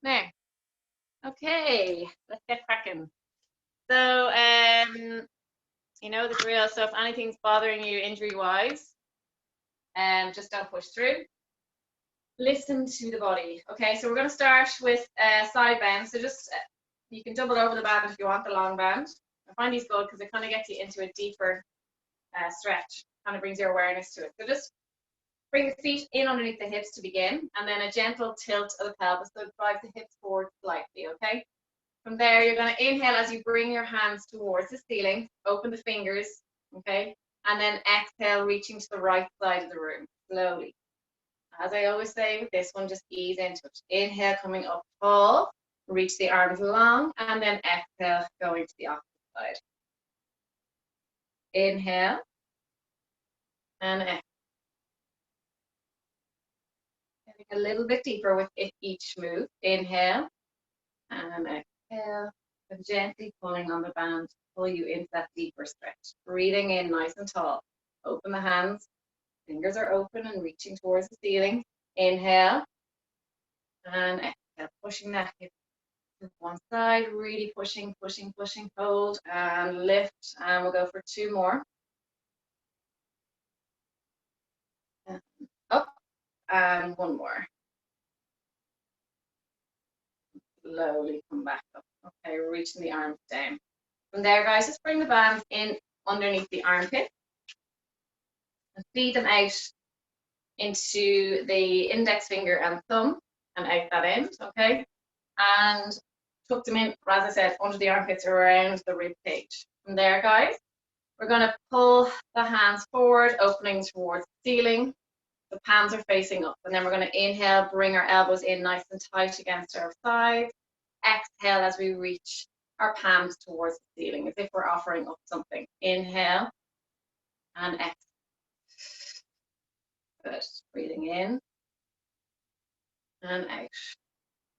Now, okay, let's get cracking. So, you know the drill. So if anything's bothering you injury-wise, just don't push through. Listen to the body. Okay, so we're going to start with side bend. So just you can double over the band if you want the long band. I find these good because it kind of gets you into a deeper stretch. Kind of brings your awareness to it. So just bring the feet in underneath the hips to begin, and then a gentle tilt of the pelvis, so drive the hips forward slightly, okay? From there, you're going to inhale as you bring your hands towards the ceiling, open the fingers, okay? And then exhale, reaching to the right side of the room, slowly. As I always say with this one, just ease into it. Inhale, coming up tall, reach the arms long, and then exhale, going to the opposite side. Inhale, and exhale. A little bit deeper with each move. Inhale, and exhale, and gently pulling on the band, pull you into that deeper stretch. Breathing in nice and tall. Open the hands, fingers are open and reaching towards the ceiling. Inhale, and exhale, pushing that hip to one side, really pushing, pushing, pushing, hold, and lift, and we'll go for two more. And up, and one more. Slowly come back up. Okay, reaching the arms down. From there, guys, just bring the band in underneath the armpit and feed them out into the index finger and thumb and out that end, okay? And tuck them in, as I said, under the armpits around the rib cage. From there, guys, we're going to pull the hands forward, opening towards the ceiling. The palms are facing up. And then we're going to inhale, bring our elbows in nice and tight against our sides. Exhale as we reach our palms towards the ceiling, as if we're offering up something. Inhale and exhale. Good. Breathing in and out.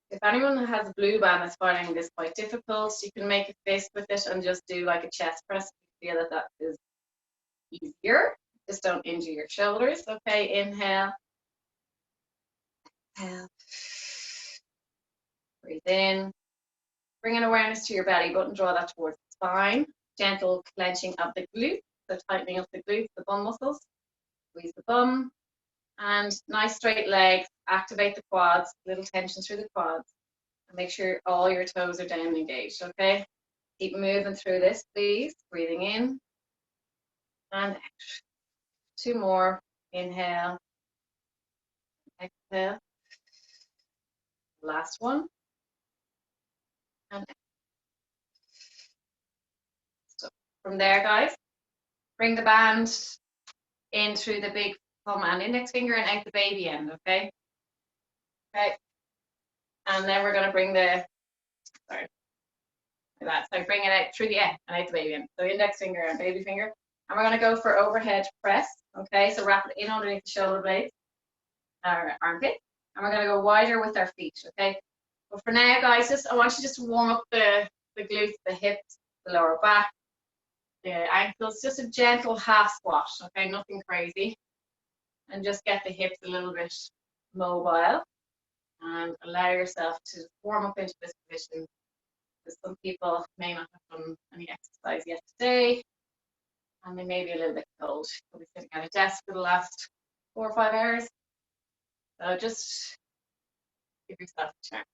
If anyone has a blue band that's finding this quite difficult, you can make a fist with it and just do like a chest press if you feel that that is easier. Just don't injure your shoulders. Okay, inhale. Exhale. Breathe in. Bring an awareness to your belly button, draw that towards the spine. Gentle clenching of the glutes, so tightening up the glutes, the bum muscles. Squeeze the bum. And nice straight legs, activate the quads, little tension through the quads. And make sure all your toes are down and engaged, okay? Keep moving through this, please. Breathing in and out. Two more. Inhale. Exhale. Last one. And so from there, guys, bring the band in through the big thumb and index finger and out the baby end, okay? Okay. And then we're going to bring the, sorry, like that. So bring it out through the end and out the baby end. So index finger and baby finger. And we're going to go for overhead press, okay? So wrap it in underneath the shoulder blades, our armpit. And we're going to go wider with our feet, okay? But for now, guys, I want you just to warm up the glutes, the hips, the lower back, the ankles. Just a gentle half squat, okay? Nothing crazy. And just get the hips a little bit mobile. And allow yourself to warm up into this position, because some people may not have done any exercise yet today, and they may be a little bit cold. You'll be sitting at a desk for the last 4 or 5 hours. So just give yourself a chance.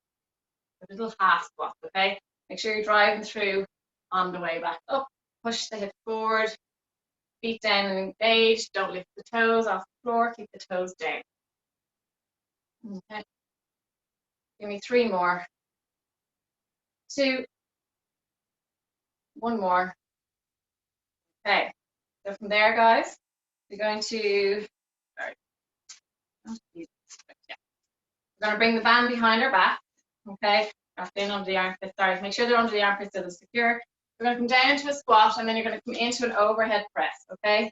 A little half squat, okay? Make sure you're driving through on the way back up. Push the hips forward, feet down and engaged. Don't lift the toes off the floor, keep the toes down. Okay. Give me 3 more. 2. 1 more. Okay. So from there, guys, we're going to, sorry. Yeah. We're going to bring the band behind our back, okay? Wrapped in under the armpits. Sorry, make sure they're under the armpits so they're secure. We're going to come down into a squat, and then you're going to come into an overhead press, okay?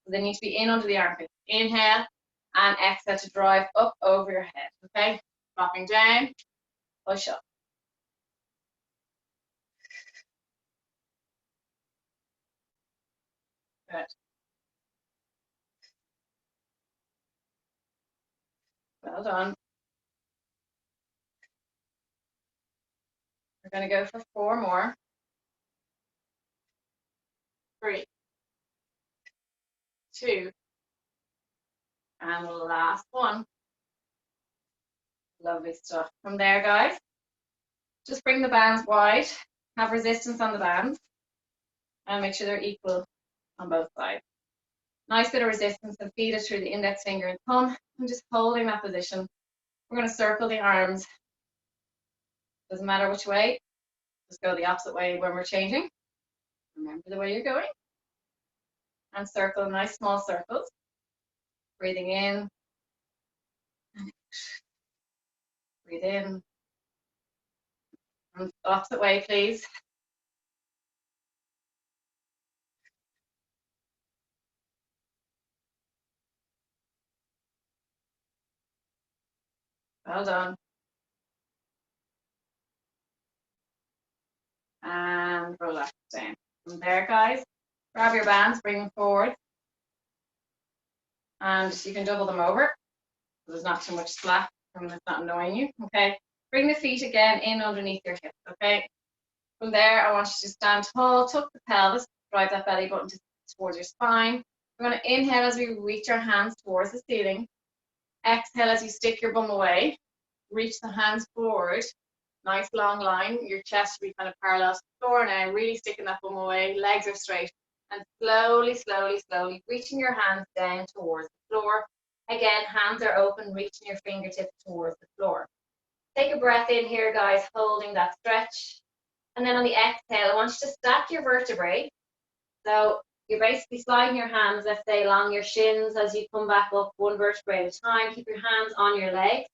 So they need to be in under the armpits. Inhale and exhale to drive up over your head, okay? Dropping down, push up. Good. Well done. We're going to go for 4 more. 3, 2, and the last one. Lovely stuff. From there, guys, just bring the bands wide, have resistance on the bands, and make sure they're equal on both sides. Nice bit of resistance, and feed it through the index finger and thumb, and just holding that position. We're going to circle the arms. Doesn't matter which way, just go the opposite way when we're changing. Remember the way you're going. And circle nice small circles. Breathing in. Breathe in. And opposite way, please. Well done. And relax down. From there, guys, grab your bands, bring them forward. And you can double them over. So there's not too much slack and it's not annoying you. Okay. Bring the feet again in underneath your hips. Okay. From there, I want you to stand tall, tuck the pelvis, drive that belly button towards your spine. We're going to inhale as we reach our hands towards the ceiling. Exhale as you stick your bum away. Reach the hands forward. Nice long line. Your chest will be kind of parallel to the floor now. Really sticking that bum away. Legs are straight. And slowly, slowly, slowly reaching your hands down towards the floor. Again, hands are open, reaching your fingertips towards the floor. Take a breath in here, guys, holding that stretch. And then on the exhale, I want you to stack your vertebrae. So you're basically sliding your hands, let's say, along your shins as you come back up, one vertebrae at a time. Keep your hands on your legs.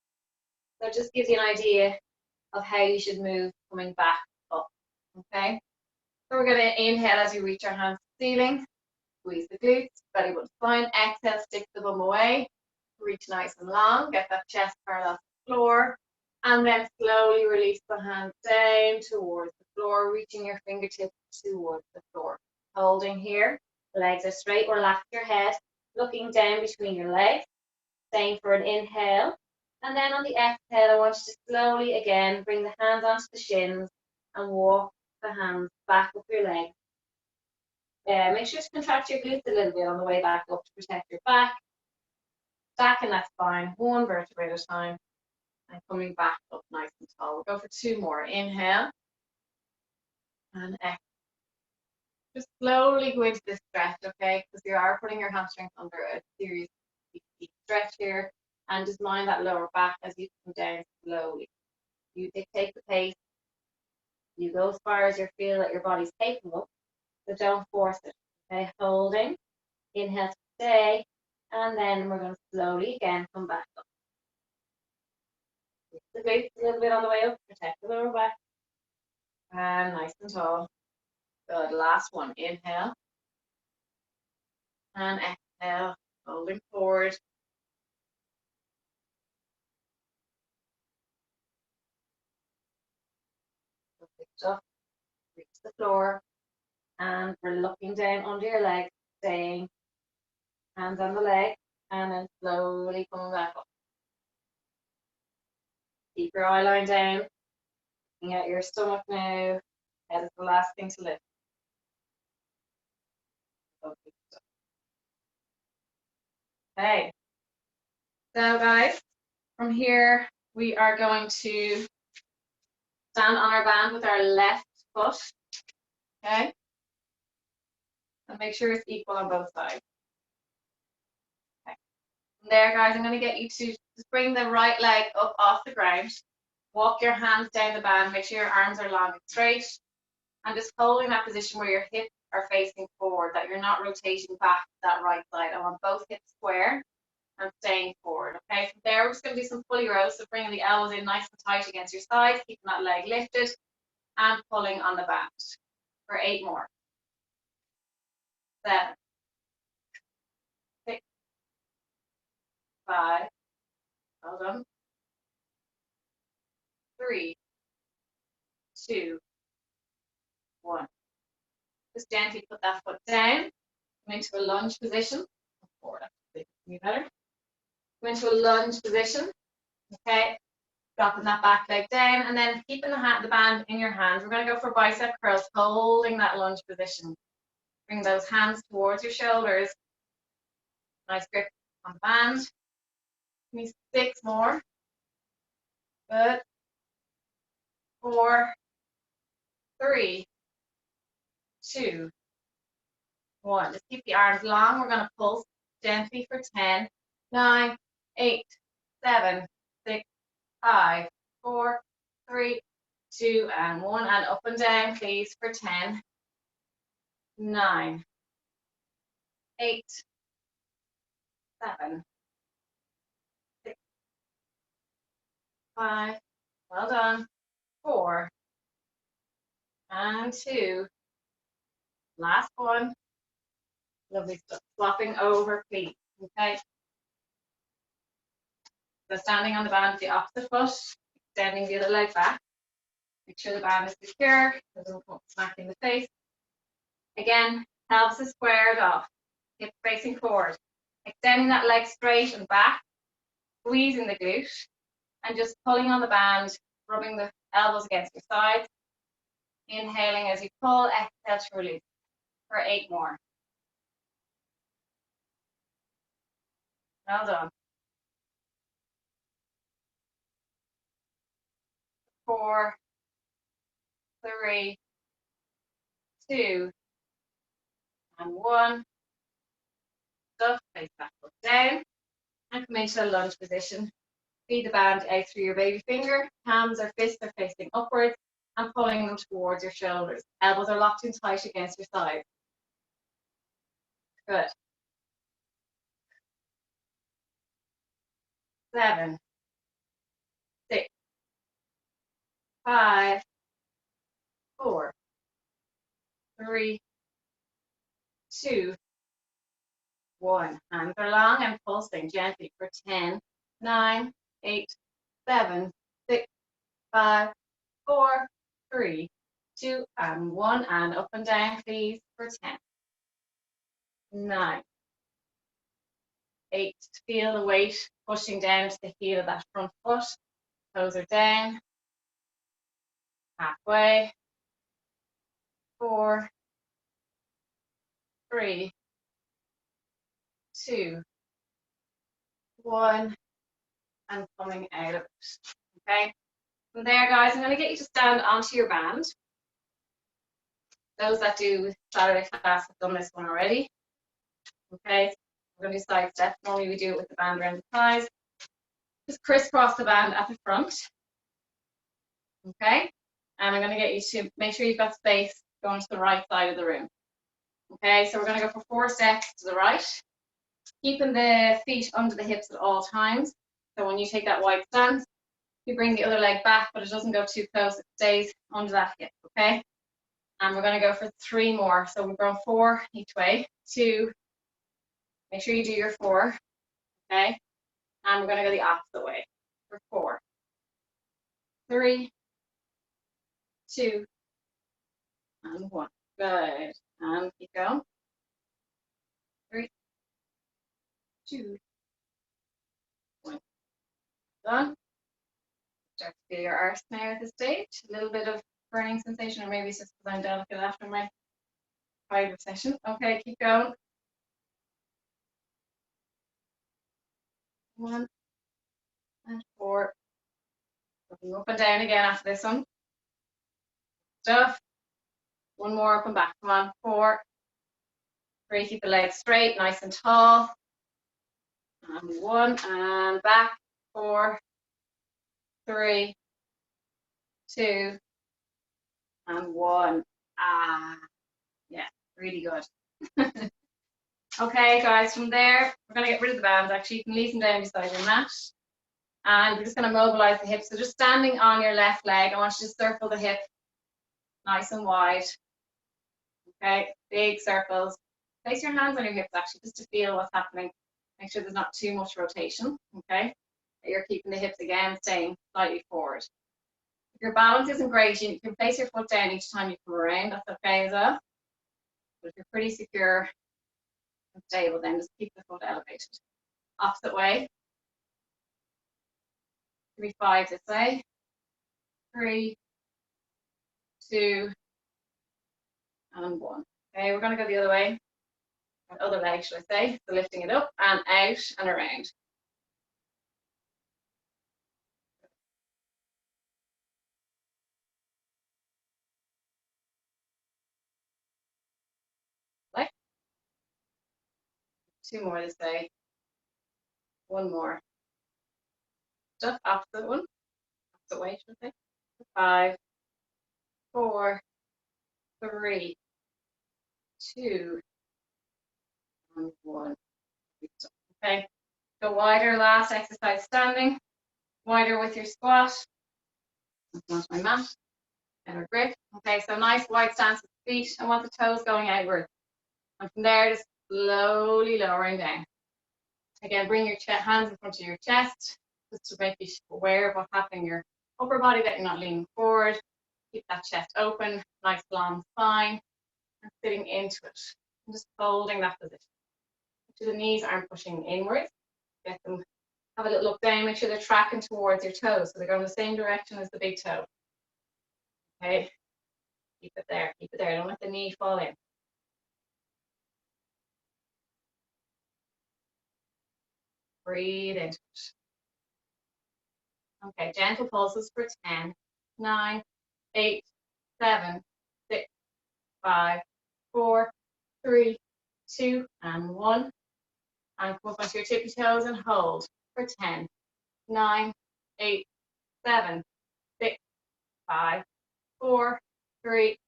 So it just gives you an idea of how you should move coming back up. Okay? So we're going to inhale as we reach our hands to the ceiling. Squeeze the glutes, belly button spine. Exhale, stick the bum away. Reach nice and long. Get that chest parallel to the floor. And then slowly release the hands down towards the floor, reaching your fingertips towards the floor. Holding here. Legs are straight. Relax your head. Looking down between your legs. Staying for an inhale. And then on the exhale, I want you to slowly again bring the hands onto the shins and walk the hands back up your legs. Make sure to contract your glutes a little bit on the way back up to protect your back. Stacking that spine, one vertebrae at a time, and coming back up nice and tall. We'll go for 2 more. Inhale and exhale. Just slowly go into this stretch, okay? Because you are putting your hamstrings under a serious deep stretch here. And just mind that lower back as you come down slowly. You dictate the pace. You go as far as you feel that your body's capable, so don't force it. Okay, holding. Inhale to stay, and then we're going to slowly again come back up. Lift the glutes a little bit on the way up, protect the lower back. And nice and tall. Good. Last one. Inhale. And exhale. Holding forward. Lift up. Reach the floor. And we're looking down under your legs, staying hands on the leg, and then slowly coming back up. Keep your eye line down, looking at your stomach now. That is the last thing to lift. Okay. So guys, from here, we are going to stand on our band with our left foot. Okay. And make sure it's equal on both sides. Okay. From there, guys, I'm going to get you to just bring the right leg up off the ground. Walk your hands down the band. Make sure your arms are long and straight. And just holding that position where your hips are facing forward, that you're not rotating back to that right side. I want both hips square and staying forward. Okay, from there, we're just going to do some pulley rows. So bringing the elbows in nice and tight against your sides, keeping that leg lifted and pulling on the band for 8 more. 7, 6, 5, well done. 3, 2, 1. Just gently put that foot down, come into a lunge position. Forward, better. Come into a lunge position. Okay. Dropping that back leg down, and then keeping the band in your hands. We're going to go for bicep curls, holding that lunge position. Bring those hands towards your shoulders. Nice grip on the band. Give me 6 more. Good. 4, 3, 2, 1. Just keep the arms long. We're going to pulse gently for 10, 9, 8, 7, 6, 5, 4, 3, 2, and 1. And up and down, please, for 10, 9, 8, 7, 6, 5. Well done. 4, and 2. Last one. Lovely stuff. Swapping over, please. Okay. So standing on the band with the opposite foot, extending the other leg back. Make sure the band is secure, doesn't come smack in the face. Again, pelvis is squared off, hips facing forward. Extending that leg straight and back, squeezing the glute, and just pulling on the band, rubbing the elbows against your sides. Inhaling as you pull, exhale to release for 8 more. Well done. 4, 3, 2, and 1. Stuff, face back, look down, and come into a lunge position. Feed the band out through your baby finger. Hands or fists are facing upwards and pulling them towards your shoulders. Elbows are locked in tight against your sides. Good. 7, 6, 5, 4, 3, 2, 1. Hands are long and pulsing gently for 10, 9, 8, 7, 6, 5, 4, 3, 2, and 1. And up and down, please, for 10, 9, 8. Feel the weight pushing down to the heel of that front foot. Toes are down. Halfway. 4, 3, 2, 1, and coming out of it. Okay. From there, guys, I'm going to get you to stand onto your band. Those that do Saturday class have done this one already. Okay. We're going to do side steps. Normally we do it with the band around the thighs. Just crisscross the band at the front. Okay. And I'm going to get you to make sure you've got space going to the right side of the room. Okay. So we're going to go for 4 steps to the right. Keeping the feet under the hips at all times. So when you take that wide stance, you bring the other leg back, but it doesn't go too close. It stays under that hip, okay? And we're going to go for 3 more. So we're going 4 each way. 2. Make sure you do your 4, okay? And we're going to go the opposite way for 4, 3, 2, and 1. Good. And keep going. 3, 2, 1. Done. Start to feel your arse now at this stage. A little bit of burning sensation, or maybe it's just because I'm delicate after my private session. Okay, keep going. 1 and 4. Looking up and down again after this one. Stuff. 1 more up and back. Come on. 4, 3. Keep the legs straight, nice and tall. And 1 and back. 4, 3, 2, and 1. Ah, yeah, really good. Okay, guys, from there, we're going to get rid of the bands. Actually, you can leave them down beside your mat. And we're just going to mobilize the hips. So just standing on your left leg, I want you to circle the hip nice and wide. Okay, big circles. Place your hands on your hips, actually, just to feel what's happening. Make sure there's not too much rotation, okay? You're keeping the hips, again, staying slightly forward. If your balance isn't great, you can place your foot down each time you come around. That's okay as well. But if you're pretty secure and stable, then just keep the foot elevated. Opposite way. Give me 5 this way. 3, 2, and 1. Okay, we're going to go the other way. The other leg, should I say. So lifting it up and out and around. Like 2 more this way. 1 more. Just opposite one. Opposite way, should I say. 5, 4, 3, 2, and 1. Okay. Go wider. Last exercise standing. Wider with your squat. That's my mat. Better grip. Okay, so nice wide stance with the feet. I want the toes going outward. And from there, just slowly lowering down. Again, bring your hands in front of your chest, just to make you aware of what's happening in your upper body, that you're not leaning forward. Keep that chest open, nice long spine, and sitting into it. And just holding that position. So the knees aren't pushing inwards. Get them, have a little look down, make sure they're tracking towards your toes, so they're going the same direction as the big toe. Okay, keep it there, don't let the knee fall in. Breathe into it. Okay, gentle pulses for 10, 9, 8, 7, 6, 5, 4, 3, 2, and 1. And come up onto your tippy toes and hold for 10, 9, 8, 7, 6, 5, 4, 3,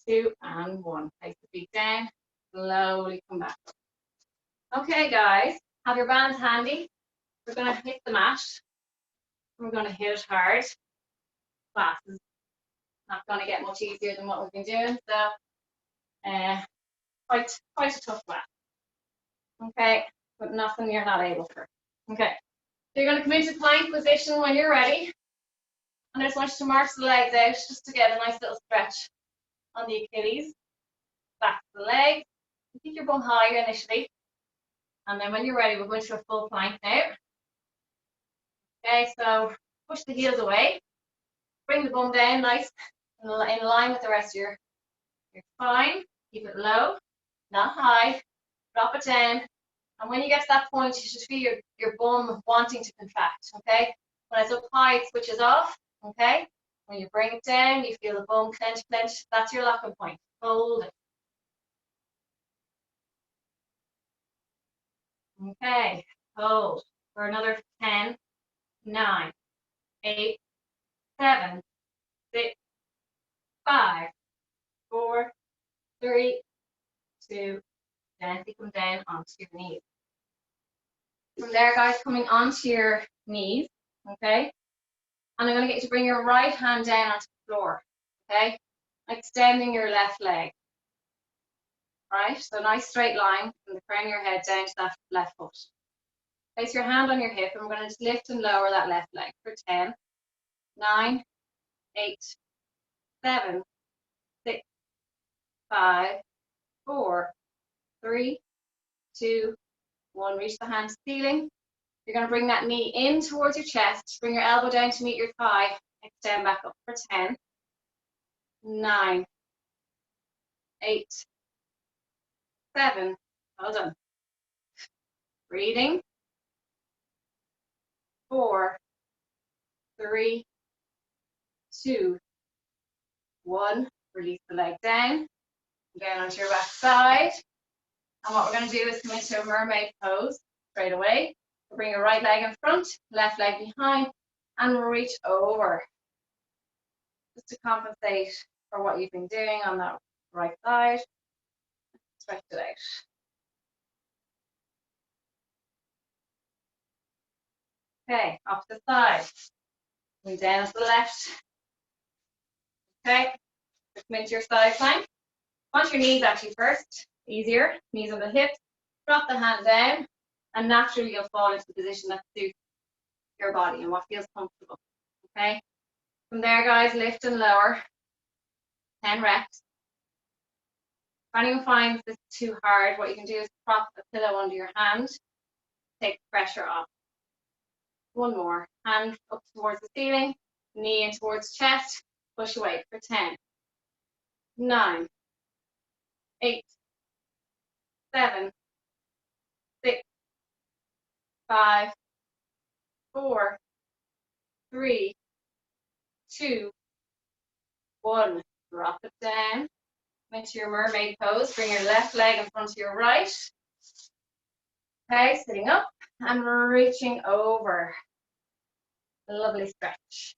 2, and 1. Place the feet down, slowly come back up. Okay, guys, have your bands handy. We're going to hit the mat. We're going to hit it hard. Class is not going to get much easier than what we've been doing, so quite a tough class. Okay, but nothing you're not able for. Okay, so you're going to come into plank position when you're ready. And I just want you to march the legs out just to get a nice little stretch on the Achilles. Back to the legs. Keep your bum higher initially. And then when you're ready, we're going to a full plank now. Okay, so push the heels away. Bring the bum down nice in line with the rest of your spine. Keep it low, not high. Drop it down. And when you get to that point, you should feel your bum wanting to contract, okay? When it's up high, it switches off, okay? When you bring it down, you feel the bum clench, clench. That's your locking point. Hold it. Okay, hold for another 10, 9, 8, 7, 6, 5, 4, 3, 2, gently come down onto your knees. From there, guys, coming onto your knees, okay? And I'm going to get you to bring your right hand down onto the floor, okay? Extending your left leg, right? So nice straight line from the crown of your head down to that left foot. Place your hand on your hip, and we're going to just lift and lower that left leg for 10, 9, 8, 7, 6, 5, 4, 3, 2, 1. Reach the hand to the ceiling. You're going to bring that knee in towards your chest. Bring your elbow down to meet your thigh. Extend back up for 10, 9, 8, 7. Well done. Breathing. 4, 3, 2, 1. Release the leg down. Down onto your back side. And what we're going to do is come into a mermaid pose straight away. We'll bring your right leg in front, left leg behind, and reach over. Just to compensate for what you've been doing on that right side. Stretch it out. Okay, opposite side. And down to the left. Okay, come into your side plank. Want your knees actually first. Easier. Knees on the hips. Drop the hand down. And naturally you'll fall into the position that suits your body and what feels comfortable. Okay. From there, guys, lift and lower. 10 reps. If anyone finds this too hard, what you can do is prop a pillow under your hand. Take the pressure off. One more. Hand up towards the ceiling, knee in towards chest, push away for 10, 9, 8, 7, 6, 5, 4, 3, 2, 1. Drop it down into your mermaid pose. Bring your left leg in front of your right. Okay, sitting up and reaching over. Lovely stretch.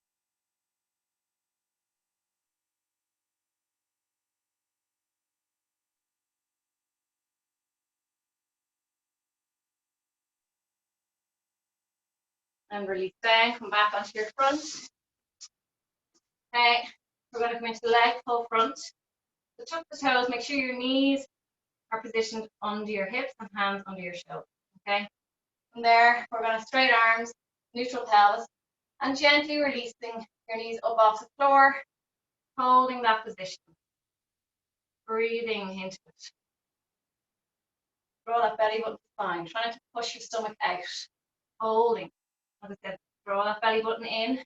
And release down, come back onto your front. Okay, we're going to come into leg pull front. So tuck the toes, make sure your knees are positioned under your hips and hands under your shoulders. Okay, from there, we're going to straight arms, neutral pelvis, and gently releasing your knees up off the floor, holding that position. Breathing into it. Draw that belly button fine. Try not to push your stomach out. Holding. As I said, draw that belly button in,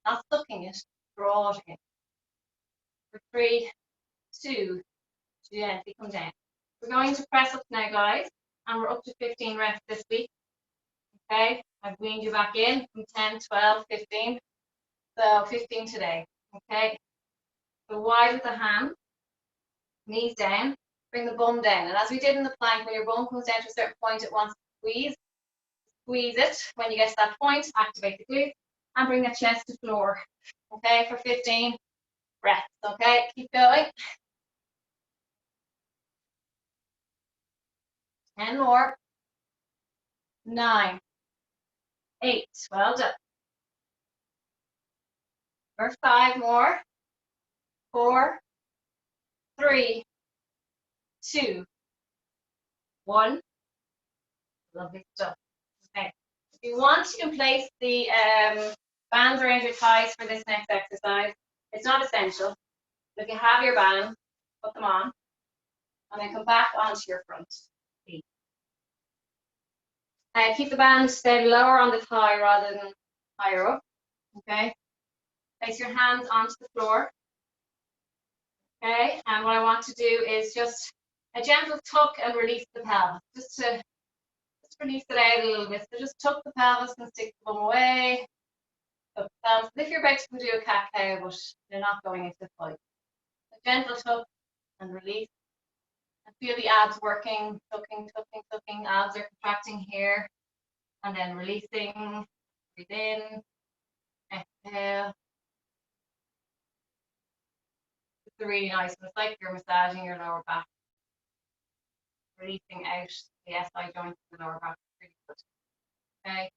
not sucking it, draw it in. For 3, 2, gently come down. We're going to press up now, guys, and we're up to 15 reps this week. Okay, I've weaned you back in from 10, 12, 15. So 15 today. Okay, so wide with the hand, knees down, bring the bum down. And as we did in the plank, when your bum comes down to a certain point, it wants to squeeze. Squeeze it. When you get to that point, activate the glutes and bring the chest to floor. Okay, for 15 breaths. Okay, keep going. 10 more. 9, 8. Well done. For 5 more. 4, 3, 2, 1. Lovely stuff. Okay. If you want, you can place the bands around your thighs for this next exercise. It's not essential. If you have your bands, put them on, and then come back onto your front feet. Keep the band steady lower on the thigh rather than higher up. Okay. Place your hands onto the floor. Okay. And what I want to do is just a gentle tuck and release the pelvis, just to release it out a little bit. So just tuck the pelvis and stick the bum away. Tuck the pelvis. If you're about to do a cat cow, but you're not going into the fight. A gentle tuck and release. And feel the abs working, tucking, tucking, tucking. Abs are contracting here. And then releasing. Breathe in. Exhale. It's really nice. It's like you're massaging your lower back. Releasing out the SI joints in the lower back. Really good. Okay.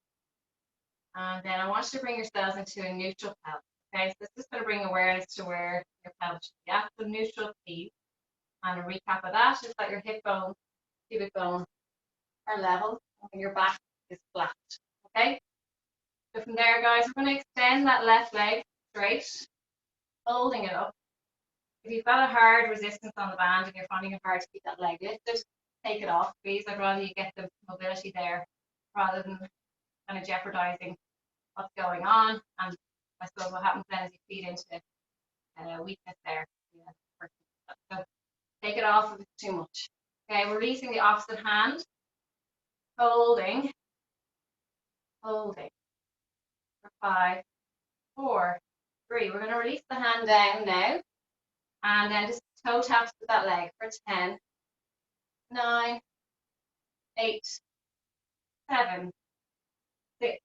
And then I want you to bring yourselves into a neutral pelvis. Okay, so this is going to bring awareness to where your pelvis should be at. So neutral, please. And a recap of that is that your hip bone, pubic bone are level and your back is flat. Okay? So from there, guys, we're going to extend that left leg straight, holding it up. If you've got a hard resistance on the band and you're finding it hard to keep that leg lifted, take it off, please. I'd rather you get the mobility there rather than kind of jeopardizing what's going on. And I suppose what happens then is you feed into weakness there. Yeah. So take it off if it's too much. Okay, we're releasing the opposite hand. Holding. Holding. For 5, 4, 3. We're going to release the hand down now. And then just toe taps with that leg for 10, 9, 8, 7, 6,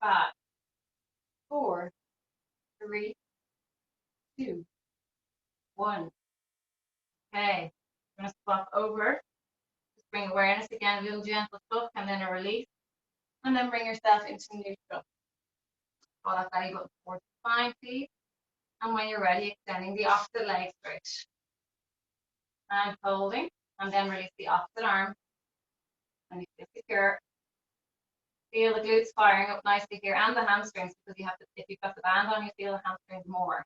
5, 4, 3, 2, 1. Okay, I'm going to swap over. Just bring awareness again, a little gentle tuck and then a release. And then bring yourself into neutral. Draw that belly button towards the spine, please. And when you're ready, extending the opposite leg straight. And holding. And then release the opposite arm. And you feel secure. Feel the glutes firing up nicely here and the hamstrings, because you have to, if you've got the band on, you feel the hamstrings more.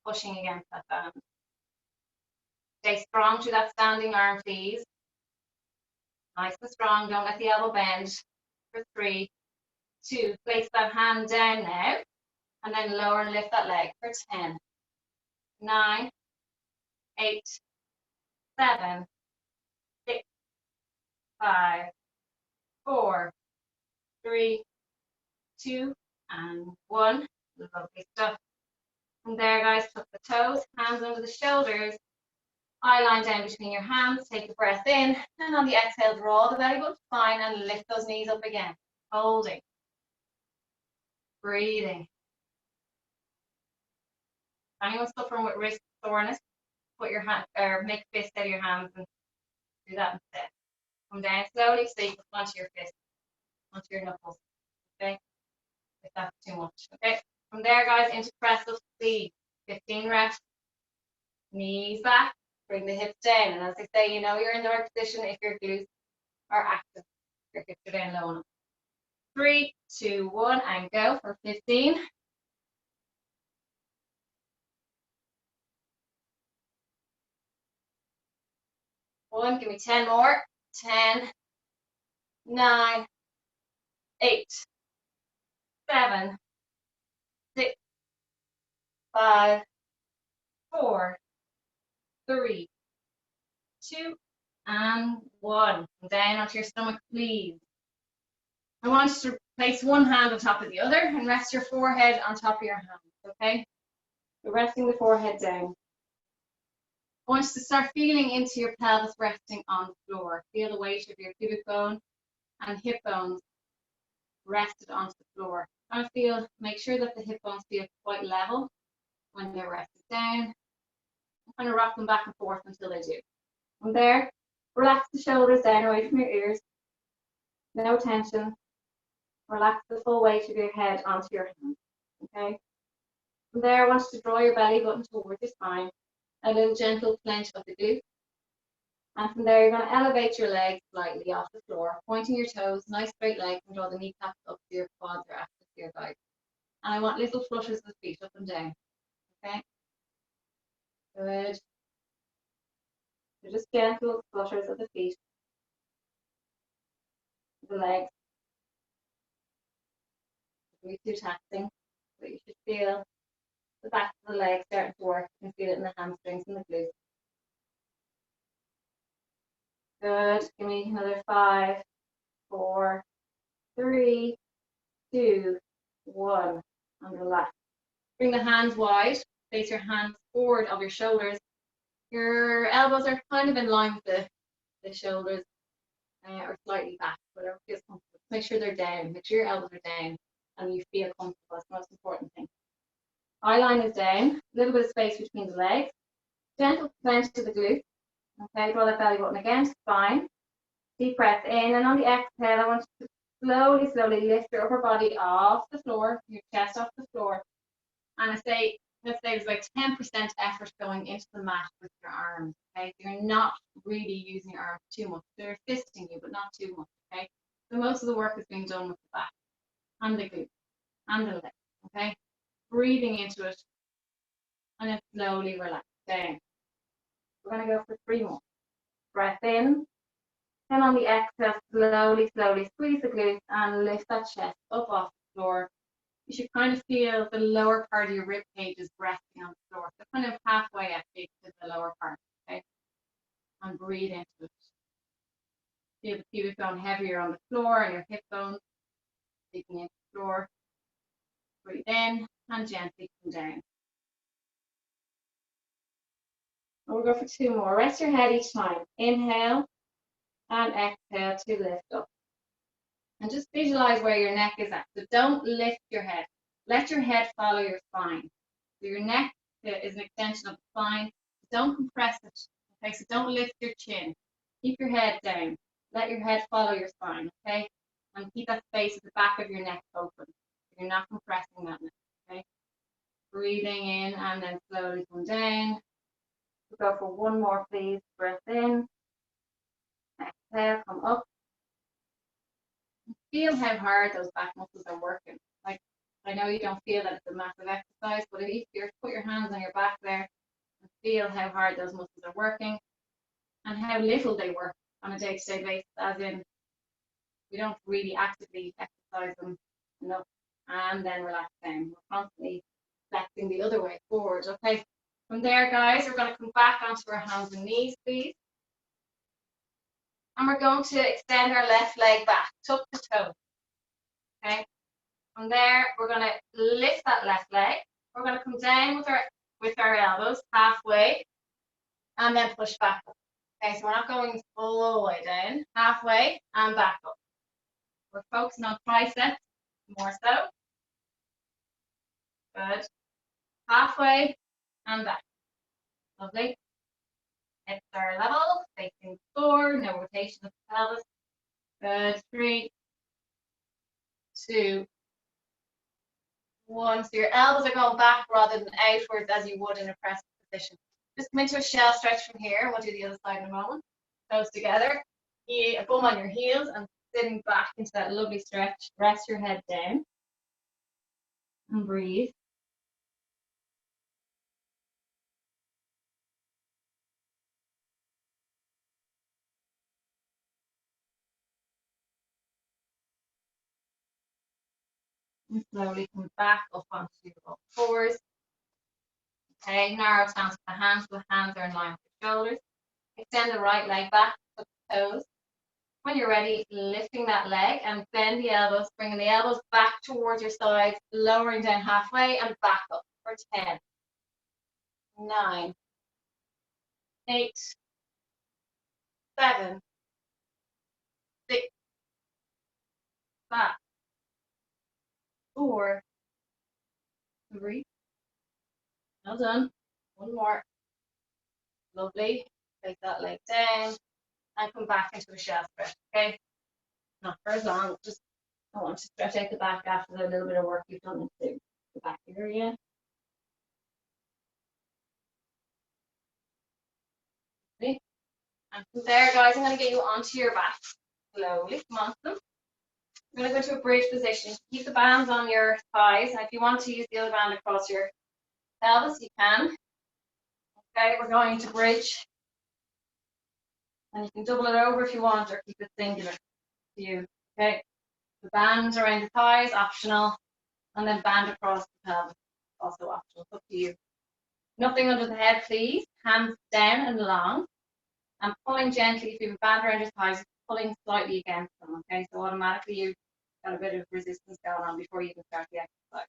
Pushing against that band. Stay strong through that standing arm, please. Nice and strong. Don't let the elbow bend. For 3, 2. Place that hand down now, and then lower and lift that leg for 10, 9, 8, 7, 6, 5, 4, 3, 2, and 1. Lovely stuff. From there, guys, tuck the toes, hands under the shoulders, eye line down between your hands. Take a breath in, and on the exhale, draw the belly button fine and lift those knees up again. Holding, breathing. Anyone suffering with wrist soreness, put your hand or make a fist out of your hands and do that instead. Come down slowly so you can onto your fist, onto your knuckles. Okay, if that's too much. Okay, from there, guys, into press up sleeve. 15 reps. Knees back, bring the hips down, and as I say, you know you're in the right position if your glutes are active. Your hips are down low enough. 3, 2, 1, and go for 15. 1, give me 10 more. 10, 9, 8, 7, 6, 5, 4, 3, 2, and 1. Down onto your stomach, please. I want you to place one hand on top of the other and rest your forehead on top of your hands, okay? You're resting the forehead down. I want you to start feeling into your pelvis resting on the floor. Feel the weight of your pubic bone and hip bones rested onto the floor. Make sure that the hip bones feel quite level when they're rested down. Kind of rock them back and forth until they do. From there, relax the shoulders down away from your ears. No tension. Relax the full weight of your head onto your hands, okay? From there, I want you to draw your belly button towards your spine. A little gentle clench of the glute. And from there, you're going to elevate your legs slightly off the floor, pointing your toes, nice straight legs, and draw the kneecaps up so your quads are active here, guys. And I want little flutters of the feet up and down, okay? Good. So just gentle flutters of the feet, the legs. Really too taxing, but you should feel the back of the leg starting to work. You can feel it in the hamstrings and the glutes. Good. Give me another 5, 4, 3, 2, 1, and relax. Bring the hands wide. Place your hands forward of your shoulders. Your elbows are kind of in line with the shoulders, or slightly back, whatever feels comfortable. Make sure they're down. Make sure your elbows are down and you feel comfortable. That's the most important thing. Eye line is down. A little bit of space between the legs. Gentle clench to the glutes. Okay, draw that belly button against the spine. Deep breath in, and on the exhale, I want you to slowly, slowly lift your upper body off the floor, your chest off the floor. And let's say there's about 10% effort going into the mat with your arms. Okay, so you're not really using your arms too much. They're assisting you, but not too much. Okay, so most of the work is being done with the back and the glutes and the legs. Okay, breathing into it, and then slowly relax down. We're going to go for 3 more. Breath in. Then on the exhale, slowly, slowly squeeze the glutes and lift that chest up off the floor. You should kind of feel the lower part of your rib cage is resting on the floor. So kind of halfway actually to the lower part, okay? And breathe into it. Feel the pubic bone heavier on the floor and your hip bones digging into the floor. Breathe in and gently come down. And we'll go for 2 more. Rest your head each time. Inhale and exhale to lift up. And just visualize where your neck is at. So don't lift your head. Let your head follow your spine. So your neck is an extension of the spine. Don't compress it. Okay, so don't lift your chin. Keep your head down. Let your head follow your spine, okay? And keep that space at the back of your neck open. So you're not compressing that neck, okay? Breathing in and then slowly come down. We'll go for 1 more, please. Breath in. Exhale, come up. Feel how hard those back muscles are working. Like, I know you don't feel that it's a massive exercise, but if you put your hands on your back there and feel how hard those muscles are working and how little they work on a day-to-day basis, as in we don't really actively exercise them Enough. And then relax down. We're constantly flexing the other way forward. Okay. From there, guys, we're going to come back onto our hands and knees, please. And we're going to extend our left leg back, tuck the toe. Okay. From there, we're going to lift that left leg. We're going to come down with our elbows halfway and then push back up. Okay, so we're not going all the way down, halfway and back up. We're focusing on triceps more so. Good. Halfway and back. Lovely. Hips are level, facing the floor, no rotation of the pelvis. Good. 3, 2, 1. So your elbows are going back rather than outwards as you would in a press position. Just come into a shell stretch from here. We'll do the other side in a moment. Toes together, a bum on your heels and sitting back into that lovely stretch. Rest your head down and breathe. And slowly come back up onto your fours. Okay, narrow stance with the hands. The hands are in line with the shoulders. Extend the right leg back, tuck the toes. When you're ready, lifting that leg and bend the elbows, bringing the elbows back towards your sides, lowering down halfway and back up for 10, 9, 8, 7, 6, 5, 4, 3. Well done. One more. Lovely. Take that leg down and come back into a shell stretch. Okay. Not for as long. Just I want to stretch out the back after the little bit of work you've done into the back area. Okay. And from there, guys, I'm going to get you onto your back slowly. Come on to them. I'm going to go to a bridge position. Keep the bands on your thighs. And if you want to use the other band across your pelvis, you can. Okay, we're going to bridge. And you can double it over if you want or keep it singular to you. Okay. The band around the thighs, optional. And then band across the pelvis, also optional. It's up to you. Nothing under the head, please. Hands down and long. And pulling gently. If you have a band around your thighs, pulling slightly against them. Okay, so automatically you've got a bit of resistance going on before you can start the exercise.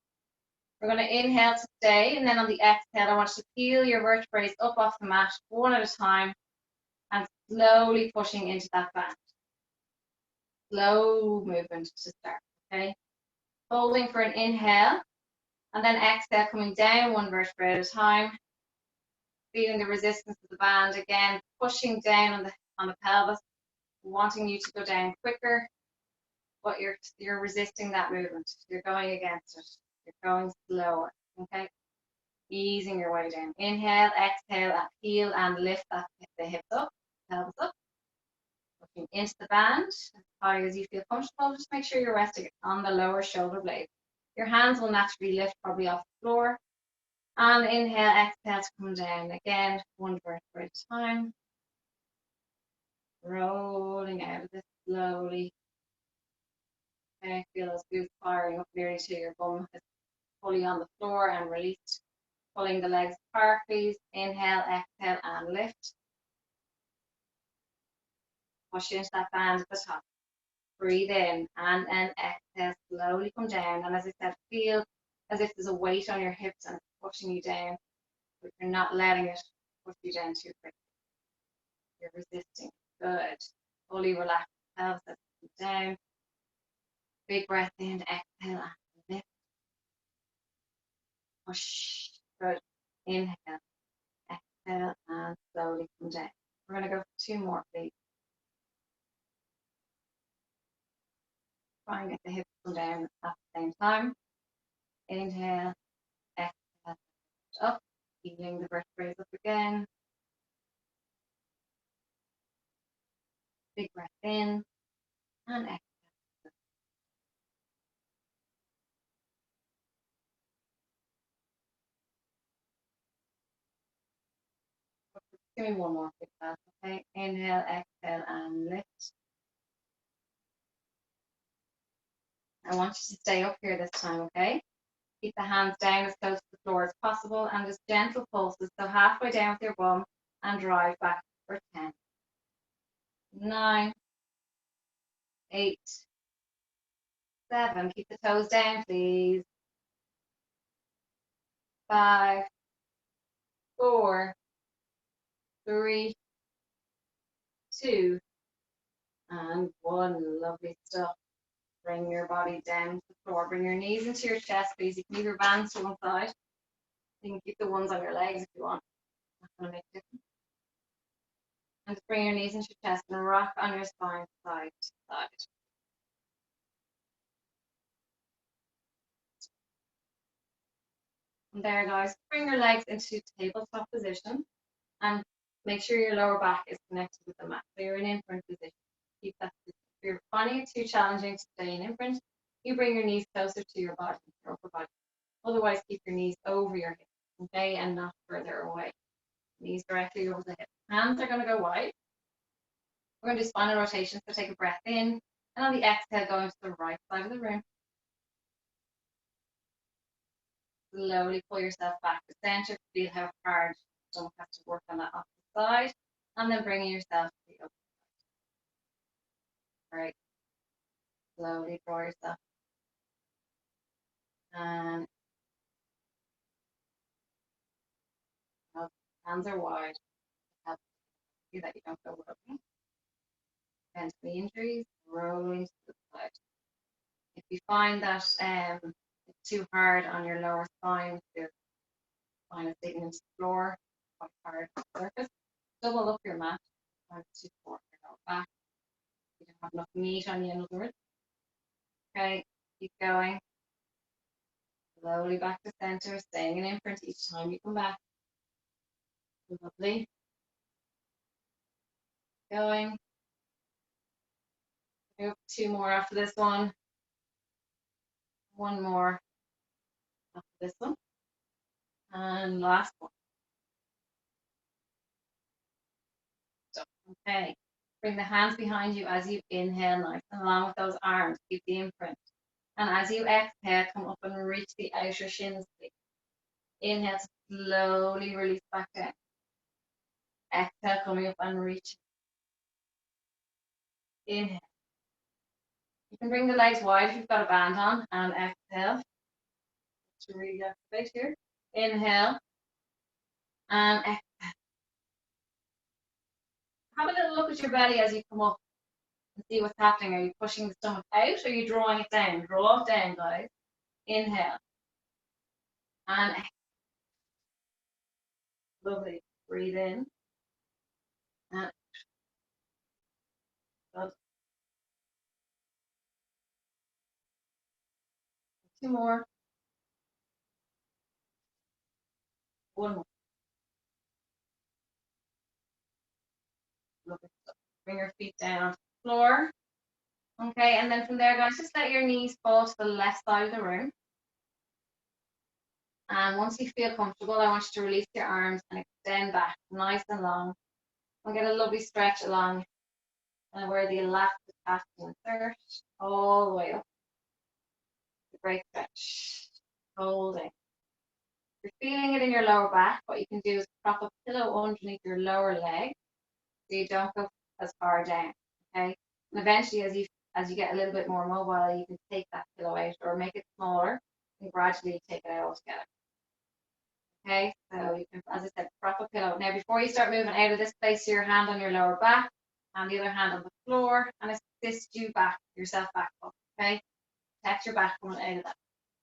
We're going to inhale to stay, and then on the exhale, I want you to peel your vertebrae up off the mat one at a time and slowly pushing into that band. Slow movement to start, okay? Holding for an inhale, and then exhale, coming down one vertebrae at a time. Feeling the resistance of the band again, pushing down on the pelvis, wanting you to go down quicker, but you're resisting that movement. You're going against it. You're going slower, okay? Easing your way down. Inhale, exhale, and peel and lift the hips up, pelvis up. Looking into the band as high as you feel comfortable. Just make sure you're resting on the lower shoulder blade. Your hands will naturally lift probably off the floor. And inhale, exhale to come down. Again, one vertebra at a time. Rolling out of this slowly. Okay, feel those glutes firing up nearly to your bum. It's fully on the floor and released. Pulling the legs apart, please. Inhale, exhale, and lift. Push into that band at the top. Breathe in and then exhale, slowly come down. And as I said, feel as if there's a weight on your hips and it's pushing you down, but you're not letting it push you down too quickly. You're resisting. Good. Fully relax the pelvis as you come down. Big breath in, exhale, and lift. Push. Good. Inhale, exhale, and slowly come down. We're going to go for 2 more, please. Try and get the hips come down at the same time. Inhale, exhale, up, feeling the vertebrae up again. Big breath in and exhale. Give me one more big breath, okay? Inhale, exhale, and lift. I want you to stay up here this time, okay? Keep the hands down as close to the floor as possible and just gentle pulses. So halfway down with your bum and drive back for 10, 9, 8, 7. Keep the toes down, please. 5, 4, 3, 2, and 1. Lovely stuff. Bring your body down to the floor. Bring your knees into your chest, please. You can leave your bands to one side. You can keep the ones on your legs if you want. Not going to make a difference. And just bring your knees into your chest and rock on your spine side to side. And there, guys. Bring your legs into tabletop position and make sure your lower back is connected with the mat. So you're in imprint position. Keep that position. If you're finding it too challenging to stay in imprint, you bring your knees closer to your body, your upper body. Otherwise, keep your knees over your hips, okay, and not further away. Knees directly over the hips. Hands are going to go wide. We're going to do spinal rotation, so take a breath in, and on the exhale, go into the right side of the room. Slowly pull yourself back to center. Feel how hard you don't have to work on that opposite side, and then bringing yourself to the other side. All right. Slowly draw yourself. And hands are wide. Help you that you don't go rolling. Prevent any injuries, rolling to the side. If you find that it's too hard on your lower spine, your spine is digging into the floor, quite hard on the surface, double up your mat and support your lower back. You don't have enough meat on you, in other words. Okay, keep going. Slowly back to center, staying in imprint each time you come back. Lovely. Going. 2 more after this one. 1 more after this one. And last one. So, okay. Bring the hands behind you as you inhale, nice and long with those arms. Keep the imprint. And as you exhale, come up and reach the outer shins. Inhale to slowly release back down. Exhale, coming up and reach. Inhale. You can bring the legs wide if you've got a band on, and exhale. To really activate here. Inhale. And exhale. Have a little look at your belly as you come up and see what's happening. Are you pushing the stomach out or are you drawing it down? Draw it down, guys. Inhale. And exhale. Lovely. Breathe in. And good. 2 more. 1 more. Lovely. Bring your feet down to the floor. Okay, and then from there, guys, just let your knees fall to the left side of the room. And once you feel comfortable, I want you to release your arms and extend back nice and long. And get a lovely stretch along where the elastic has to insert all the way up. A great stretch. Holding. If you're feeling it in your lower back, what you can do is prop a pillow underneath your lower leg so you don't go as far down. Okay? And eventually as you get a little bit more mobile, you can take that pillow out or make it smaller and gradually take it out altogether. Okay, so you can, as I said, prop a pillow. Now, before you start moving out of this, place your hand on your lower back and the other hand on the floor and assist you back, yourself back up. Okay, protect your back coming out of that.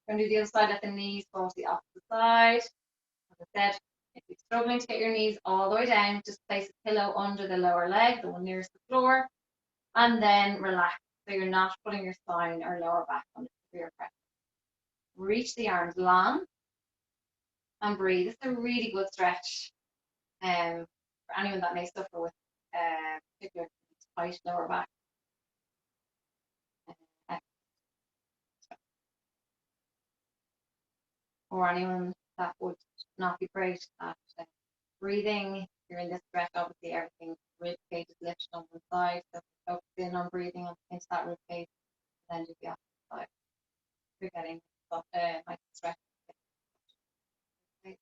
We're going to do the other side, let the knees fall to the opposite side. As I said, if you're struggling to get your knees all the way down, just place a pillow under the lower leg, the one nearest the floor, and then relax. So you're not putting your spine or lower back under severe pressure. Reach the arms long and breathe. It's a really good stretch for anyone that may suffer with particular tight lower back. Or anyone that would not be great at breathing. During this stretch, obviously everything, rib cage is lifted on one side, so focus in on breathing into that rib cage, and then do the opposite side. you're getting like stretch. Okay.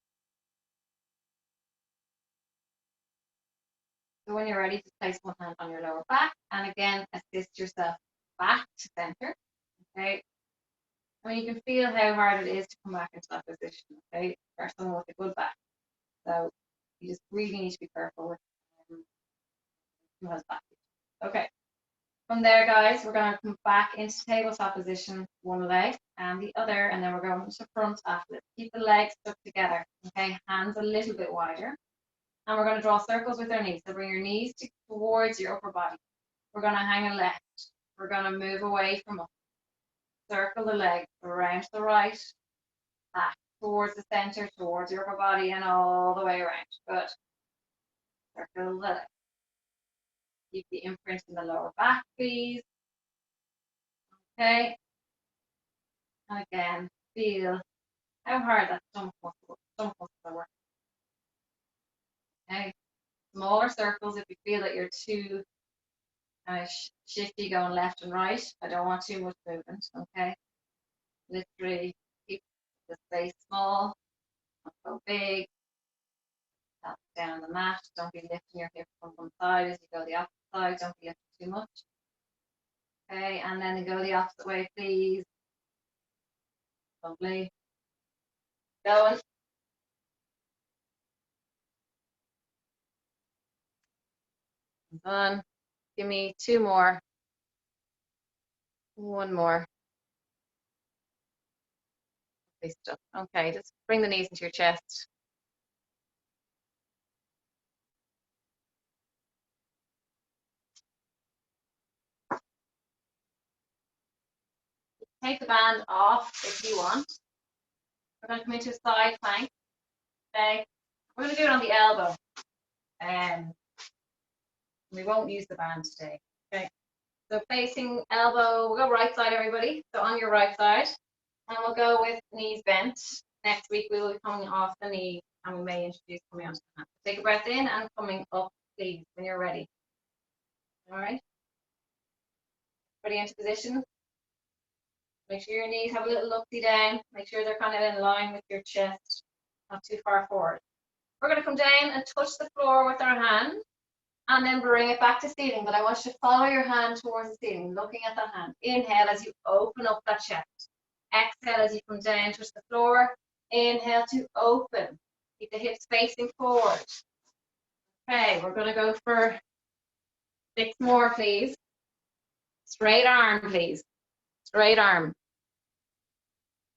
So when you're ready, just place one hand on your lower back, and again, assist yourself back to center. Okay. I mean, you can feel how hard it is to come back into that position. Okay, for someone with a good back. So you just really need to be careful with who has back. Okay. From there, guys, we're going to come back into tabletop position, one leg and the other, and then we're going to front after it. Keep the legs stuck together, okay? Hands a little bit wider. And we're going to draw circles with our knees. So bring your knees towards your upper body. We're going to hang a left. We're going to move away from up. Circle the leg around to the right, back towards the center, towards your upper body, and all the way around. Good. Circle the leg. Keep the imprint in the lower back, please. Okay. And again, feel how hard that stomach muscles are working. Okay. Smaller circles if you feel that you're too shifty going left and right. I don't want too much movement. Okay. Literally keep the space small. Don't go big. Tap down the mat. Don't be lifting your hip from one side as you go the opposite side. Don't be lifting too much. Okay. And then go the opposite way, please. Lovely. Going. Done. Give me two more. One more. Stuff. Okay, just bring the knees into your chest. Take the band off if you want. We're going to come into a side plank. Okay, we're going to do it on the elbow. We won't use the band today. Okay, so facing elbow, we'll go right side, everybody. So on your right side, and we'll go with knees bent. Next week we will be coming off the knee, and we may introduce coming onto the hand. Take a breath in and coming up, please, when you're ready. All right. Ready into position. Make sure your knees have a little look-see down. Make sure they're kind of in line with your chest, not too far forward. We're going to come down and touch the floor with our hand, and then bring it back to ceiling. But I want you to follow your hand towards the ceiling, looking at that hand. Inhale as you open up that chest. Exhale as you come down, touch the floor. Inhale to open. Keep the hips facing forward. Okay, we're going to go for 6 more, please. Straight arm, please. Straight arm.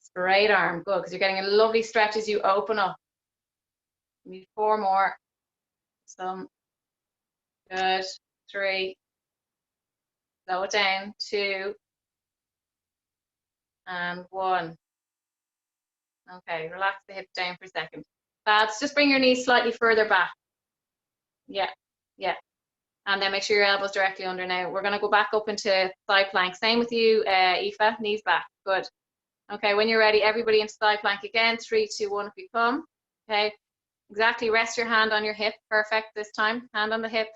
Straight arm. Good, because you're getting a lovely stretch as you open up. Maybe 4 more. Some. Good. 3. Slow it down. 2. And 1. Okay, relax the hips down for a second. That's just bring your knees slightly further back. Yeah, yeah. And then make sure your elbows directly under now. We're going to go back up into side plank. Same with you, Aoife. Knees back. Good. Okay, when you're ready, everybody into side plank again. 3, 2, 1 if you come. Okay, exactly. Rest your hand on your hip. Perfect this time. Hand on the hip.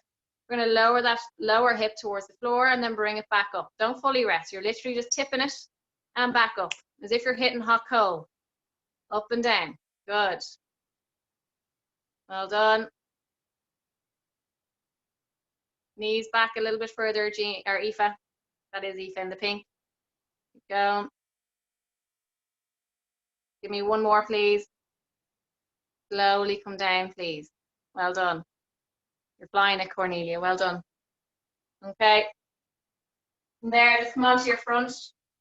We're going to lower that lower hip towards the floor and then bring it back up. Don't fully rest. You're literally just tipping it and back up as if you're hitting hot coal. Up and down. Good. Well done. Knees back a little bit further, Jean, or Aoife. That is Aoife in the pink. Keep going. Give me 1 more, please. Slowly come down, please. Well done. You're flying it, Cornelia. Well done. Okay. From there, just come onto your front.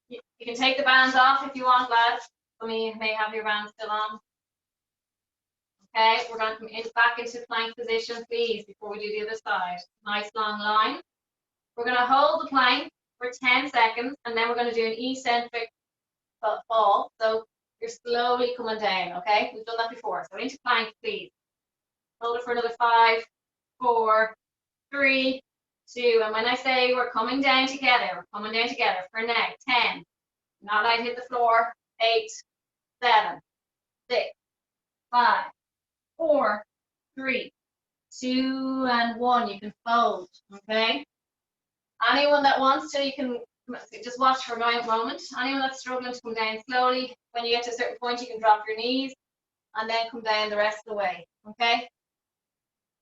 You can take the bands off if you want, lads. Some of you may have your bands still on. Okay, we're going to come back into plank position, please, before we do the other side. Nice long line. We're going to hold the plank for 10 seconds, and then we're going to do an eccentric fall. So you're slowly coming down, okay? We've done that before. So into plank, please. Hold it for another 5, 4, 3, 2. And when I say we're coming down together, we're coming down together for now. 10. Not allowed to hit the floor. 8, 7, 6, 5, 4, 3, 2, and 1. You can fold, okay? Anyone that wants to, you can Just watch for a moment. Anyone that's struggling to come down slowly, when you get to a certain point, you can drop your knees and then come down the rest of the way. Okay?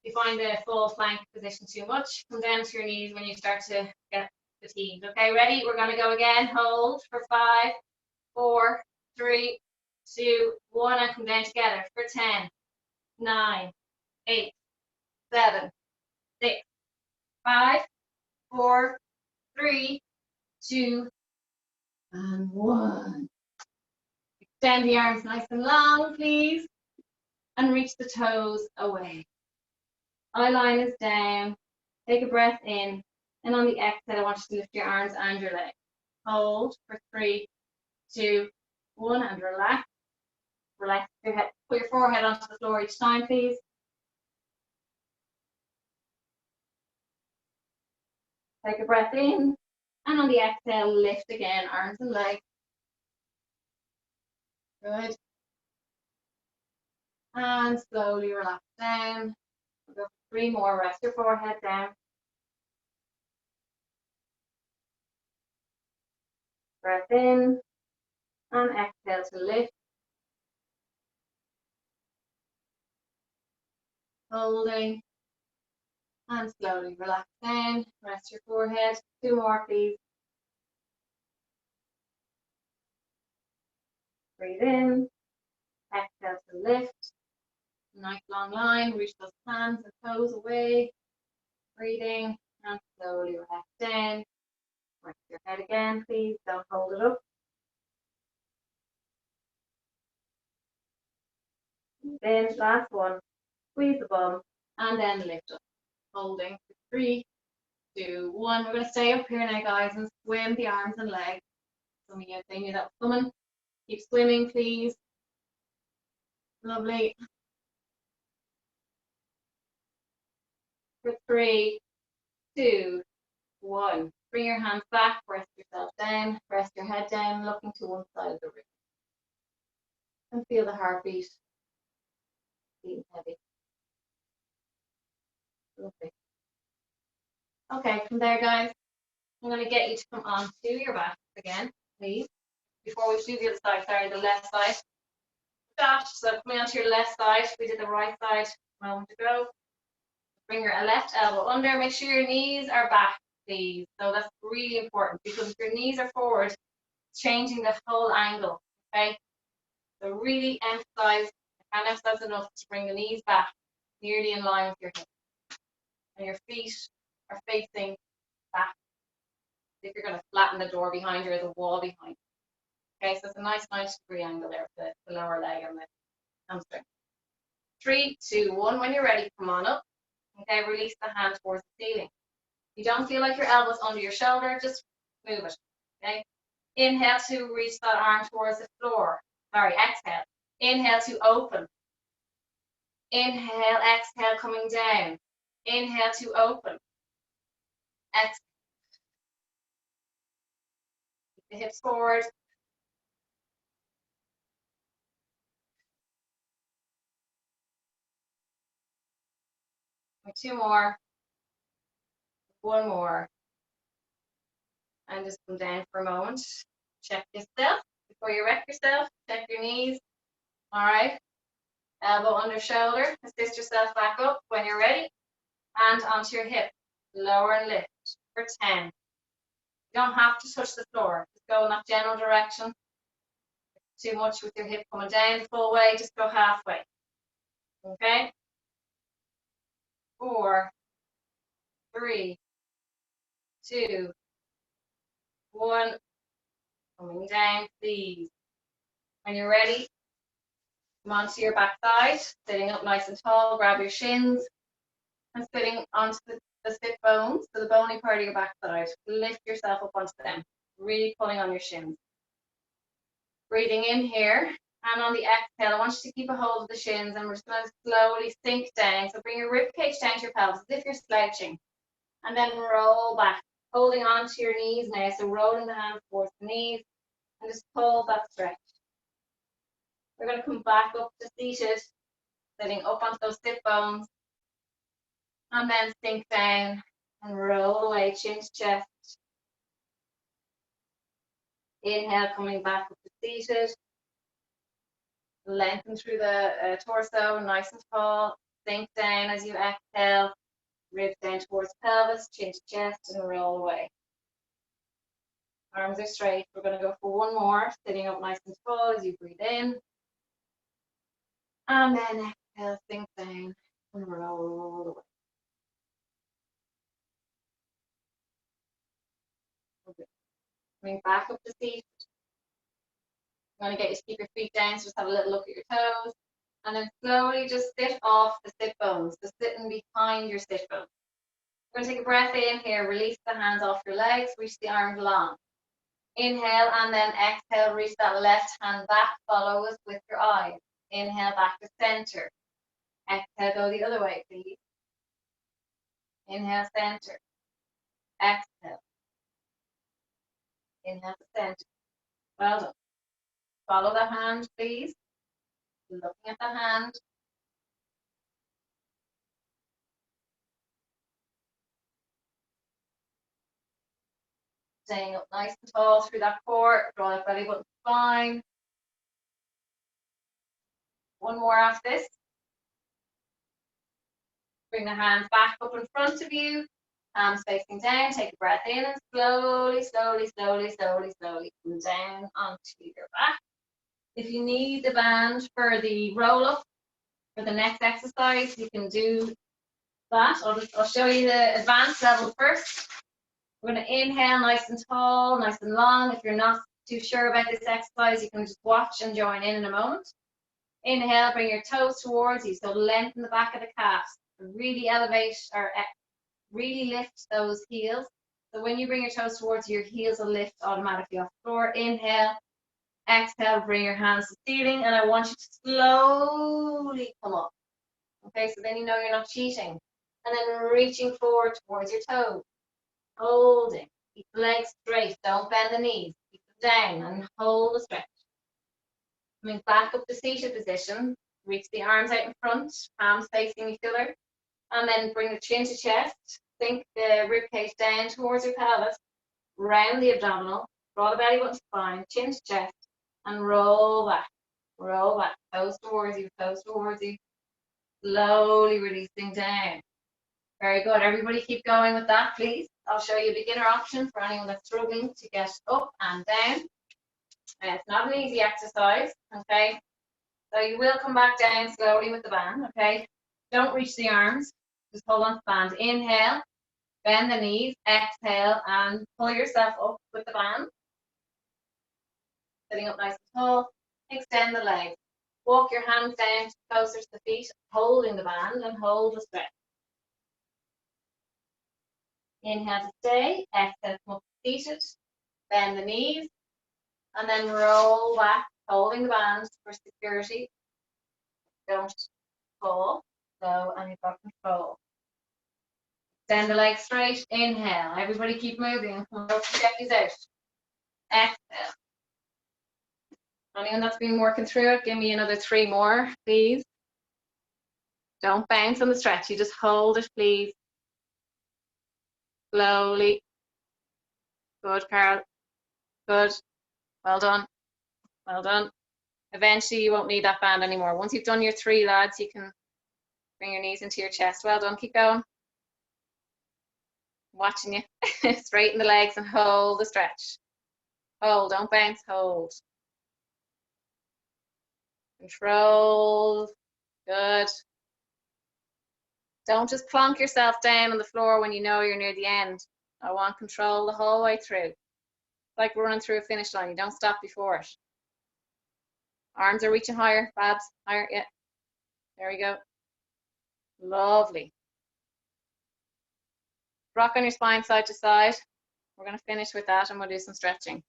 If you find the full plank position too much, come down to your knees when you start to get fatigued. Okay, ready? We're going to go again. Hold for 5, 4, 3, 2, 1, and come down together for 10, 9, 8, 7, 6, 5, 4, 3, 2, and 1. Extend the arms nice and long, please, and reach the toes away. Eye line is down. Take a breath in, and on the exhale, I want you to lift your arms and your legs. Hold for 3, 2, 1, and relax. Relax your head. Put your forehead onto the floor each time, please. Take a breath in, and on the exhale, lift again, arms and legs. Good. And slowly relax down. We'll go for 3 more. Rest your forehead down. Breath in, and exhale to lift. Holding, and slowly relax down. Rest your forehead. 2 more, please. Breathe in, exhale to lift. Nice long line. Reach those hands and toes away. Breathing, and slowly relax down. Rest your head again, please. Don't hold it up. Then last one. Squeeze the bum, and then lift up. Holding for 3, 2, 1. We're going to stay up here now, guys, and swim the arms and legs. Some of you, they knew that was coming. Keep swimming, please. Lovely. For 3, 2, 1. Bring your hands back, rest yourself down, rest your head down, looking to one side of the room. And feel the heartbeat being heavy. Lovely. Okay, from there, guys, I'm going to get you to come on to your back again, please. Before we do the other side, sorry, the left side. Dash, so coming onto your left side, we did the right side a moment ago. Bring your left elbow under, make sure your knees are back, please. So that's really important, because if your knees are forward, it's changing the whole angle, okay? So really emphasize, I can't emphasize enough to bring the knees back, nearly in line with your hips. And your feet are facing back. If you're going to flatten the door behind you or the wall behind you. Okay, so it's a nice 90-degree angle there for the lower leg and the hamstring. 3, 2, 1. When you're ready, come on up. Okay, release the hand towards the ceiling. If you don't feel like your elbow's under your shoulder, just move it. Okay. Inhale to reach that arm towards the floor. Sorry, exhale. Inhale to open. Inhale, exhale, coming down. Inhale to open. Exhale. Keep the hips forward. And 2 more. 1 more. And just come down for a moment. Check yourself before you wreck yourself. Check your knees. All right. Elbow under shoulder. Assist yourself back up when you're ready. Hand onto your hip. Lower and lift for 10. You don't have to touch the floor. Just go in that general direction. Too much with your hip coming down the full way. Just go halfway. Okay. 4, 3, 2, 1. Coming down, please. When you're ready, come onto your back side, sitting up nice and tall. Grab your shins and sitting onto the sit bones, so the bony part of your back side. Lift yourself up onto them, really pulling on your shins. Breathing in here, and on the exhale, I want you to keep a hold of the shins, and we're just going to slowly sink down. So bring your rib cage down to your pelvis as if you're slouching, and then roll back, holding on to your knees now. So rolling the hands towards the knees, and just pull that stretch. We're going to come back up to seated, sitting up onto those sit bones, and then sink down and roll away, chin to chest. Inhale, coming back up to seated. Lengthen through the torso, nice and tall. Sink down as you exhale. Ribs down towards pelvis, chin to chest, and roll away. Arms are straight. We're going to go for one more, sitting up nice and tall as you breathe in. And then exhale, sink down, and roll away. Okay. Coming back up to seat. I'm going to get you to keep your feet down, so just have a little look at your toes. And then slowly just sit off the sit bones, so sitting behind your sit bones. We're going to take a breath in here, release the hands off your legs, reach the arms long. Inhale and then exhale, reach that left hand back, follow us with your eyes. Inhale back to center. Exhale, go the other way, please. Inhale, center. Exhale. Inhale to center. Well done. Follow the hand, please. Looking at the hand. Staying up nice and tall through that core. Draw that belly button spine. One more after this. Bring the hands back up in front of you. Palms facing down. Take a breath in and slowly, slowly, slowly, slowly, slowly come down onto your back. If you need the band for the roll up for the next exercise, you can do that. I'll show you the advanced level first. We're going to inhale nice and tall, nice and long. If you're not too sure about this exercise, you can just watch and join in a moment. Inhale, bring your toes towards you, so lengthen the back of the calves. Really elevate or really lift those heels. So when you bring your toes towards you, your heels will lift automatically off the floor. Inhale, exhale, bring your hands to the ceiling, and I want you to slowly come up. Okay, so then you know you're not cheating. And then reaching forward towards your toes. Holding. Keep the legs straight. Don't bend the knees. Keep them down and hold the stretch. Coming back up to seated position. Reach the arms out in front, palms facing each other. And then bring the chin to chest. Sink the rib cage down towards your pelvis. Round the abdominal. Draw the belly button spine, chin to chest. And roll back. Roll back. Toes towards you, toes towards you. Slowly releasing down. Very good. Everybody keep going with that, please. I'll show you a beginner option for anyone that's struggling to get up and down. It's not an easy exercise, okay? So you will come back down slowly with the band, okay? Don't reach the arms. Just hold on to the band. Inhale, bend the knees, exhale, and pull yourself up with the band. Sitting up nice and tall. Extend the legs. Walk your hands down closer to the feet, holding the band, and hold the stretch. Inhale to stay, exhale, come up seated, bend the knees, and then roll back, holding the band for security. Don't fall, slow, and you've got control. Extend the legs straight, inhale. Everybody keep moving. Don't check these out. Exhale. Anyone that's been working through it, give me another 3 more, please. Don't bounce on the stretch, you just hold it, please. Slowly. Good, Carol. Good. Well done. Well done. Eventually, you won't need that band anymore. Once you've done your 3, lads, you can bring your knees into your chest. Well done. Keep going. I'm watching you. Straighten the legs and hold the stretch. Hold. Don't bounce. Hold. Control. Good. Don't just plonk yourself down on the floor when you know you're near the end. I want control the whole way through. Like running through a finish line. You don't stop before it. Arms are reaching higher. Babs, higher. Yeah. There we go. Lovely. Rock on your spine side to side. We're going to finish with that and we'll do some stretching.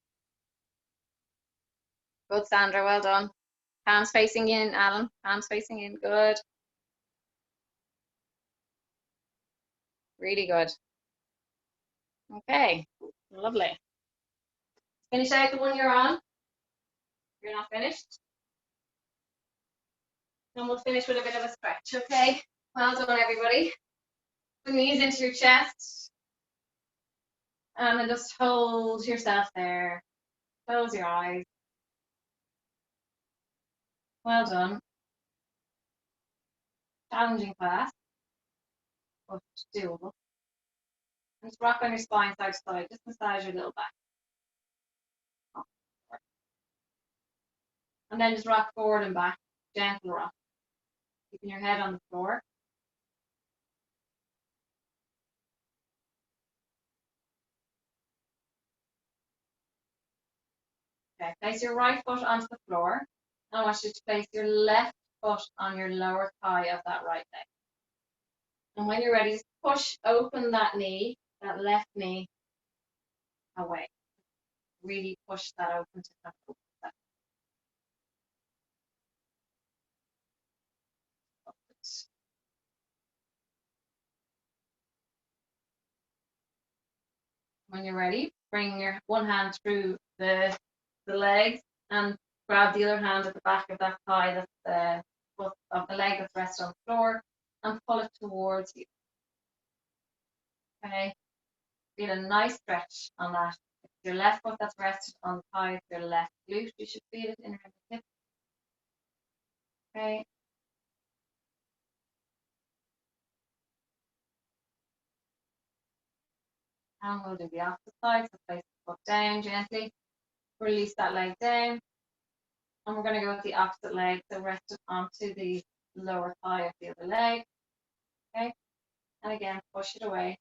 Good, Sandra. Well done. Palms facing in, Alan. Palms facing in. Good. Really good. Okay. Lovely. Finish out the one you're on. You're not finished. And we'll finish with a bit of a stretch, okay? Well done, everybody. The knees into your chest. And then just hold yourself there. Close your eyes. Well done. Challenging class, but doable. And just rock on your spine side to side. Just massage your little back. And then just rock forward and back. Gentle rock. Keeping your head on the floor. Okay, place your right foot onto the floor. I want you to place your left foot on your lower thigh of that right leg. And when you're ready, just push open that knee, that left knee, away. Really push that open to that open that. When you're ready, bring your one hand through the legs and grab the other hand at the back of that thigh, that's the foot of the leg that's rested on the floor, and pull it towards you. Okay, feel a nice stretch on that. It's your left foot that's rested on the thigh, it's your left glute. You should feel it in your hip. Okay. And we'll do the opposite side. So place the foot down gently. Release that leg down. And we're going to go with the opposite leg. So rest it onto the lower thigh of the other leg. Okay. And again, push it away.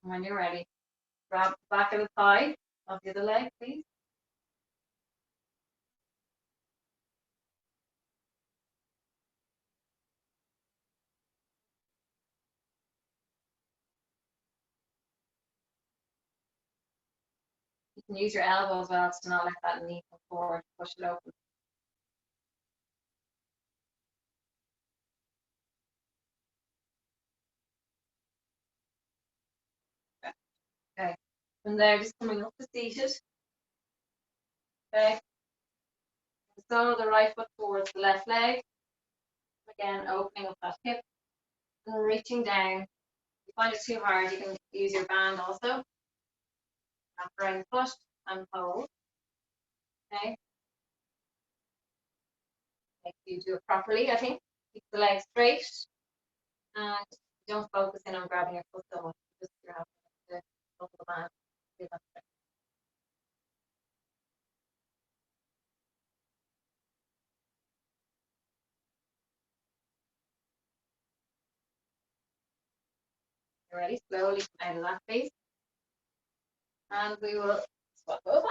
And when you're ready, grab the back of the thigh of the other leg, please. You can use your elbow as well to not let that knee come forward. Push it open. Okay. From there, just coming up to seated. Okay. So the right foot towards the left leg. Again, opening up that hip and reaching down. If you find it too hard, you can use your band also. Wrap around the foot and hold. Okay. Make you do it properly, I think. Keep the legs straight and don't focus in on grabbing your foot so much. Just grab the top of the band. Do that straight. You're ready? Slowly come out of that face. And we will swap over.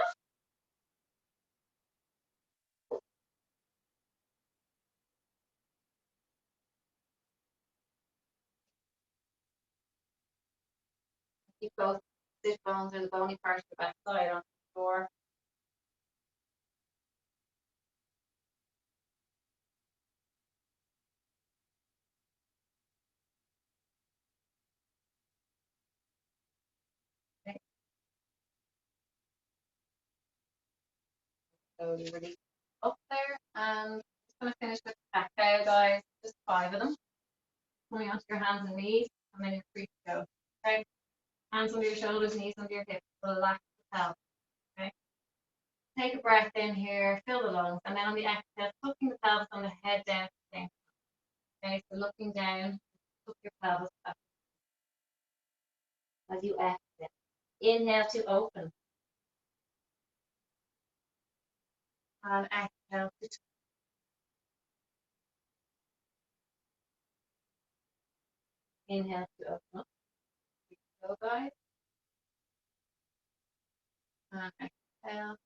Keep both sit bones or the bony part of the back side on the floor. Okay. Slowly release up there. And just going to finish with the cat cow, guys. Just 5 of them. Coming onto your hands and knees, and then you're free to go. Okay. Hands under your shoulders, knees under your hips. Relax the pelvis. Okay. Take a breath in here, fill the lungs, and then on the exhale, tucking the pelvis on the head down. Okay, so looking down, tuck your pelvis up as you exhale. Inhale to open. And exhale to tuck. Inhale to open up. Go, guys. And exhale.